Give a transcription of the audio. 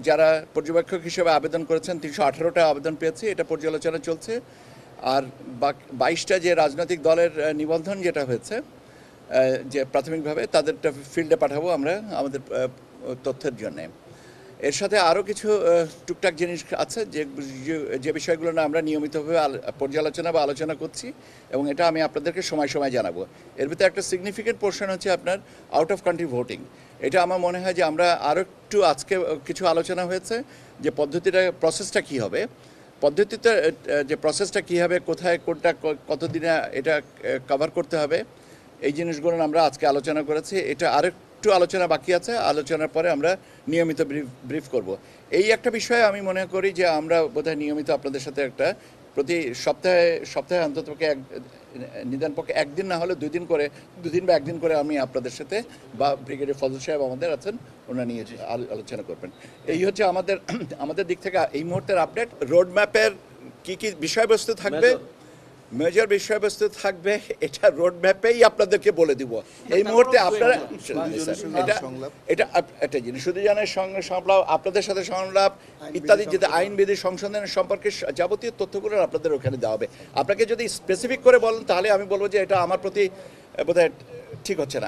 যারা পর্যবেক্ষক হিসেবে আবেদন করেছেন 318টা আবেদন পেয়েছি, এটা পর্যালোচনা চলছে। আর 22টা যে রাজনৈতিক দলের নিবন্ধন যেটা হয়েছে যে প্রাথমিকভাবে তাদেরটা ফিল্ডে পাঠাবো আমরা আমাদের তথ্যের জন্যে। এর সাথে আরও কিছু টুকটাক জিনিস আছে যে বিষয়গুলো না আমরা নিয়মিতভাবে পর্যালোচনা বা আলোচনা করছি, এবং এটা আমি আপনাদেরকে সময় সময় জানাবো। এর ভিতরে একটা সিগনিফিকেন্ট পোর্শন হচ্ছে আপনার আউট অফ কান্ট্রি ভোটিং। এটা আমার মনে হয় যে আমরা আরও একটু আজকে কিছু আলোচনা হয়েছে যে প্রসেসটা কী হবে, পদ্ধতিতে যে প্রসেসটা কী হবে, কোথায় কোনটা কতদিনে এটা কভার করতে হবে, এই জিনিসগুলো আমরা আজকে আলোচনা করেছি। এটা আরেকটু আলোচনা বাকি আছে, আলোচনার পরে আমরা নিয়মিত ব্রিফ করব। এই একটা বিষয়ে আমি মনে করি যে আমরা বোধহয় নিয়মিত আপনাদের সাথে একটা প্রতি সপ্তাহে অন্ততপক্ষে নিদানপক্ষে একদিন না হলে দুদিন বা একদিন করে আমি আপনাদের সাথে বা ব্রিগেডিয়ার ফজল সাহেব আমাদের আছেন, ওনারা নিয়ে আলোচনা করবেন। এই হচ্ছে আমাদের দিক থেকে এই মুহূর্তের আপডেট। রোড ম্যাপের কী কী বিষয়বস্তু থাকবে, মেজর বিষয়বস্তু থাকবে, এটা রোড ম্যাপেই আপনাদেরকে বলে দিব এই মুহূর্তে। আপনারা এটা জিনিস শুধু জানেন, সঙ্গে সংলাপ, আপনাদের সাথে সংলাপ ইত্যাদি, যদি আইনবিধি সংশোধনের সম্পর্কে যাবতীয় তথ্যগুলো আপনাদের ওখানে দেওয়া হবে। আপনাকে যদি স্পেসিফিক করে বলেন তাহলে আমি বলবো যে এটা আমার প্রতি বোধহয় ঠিক হচ্ছে না।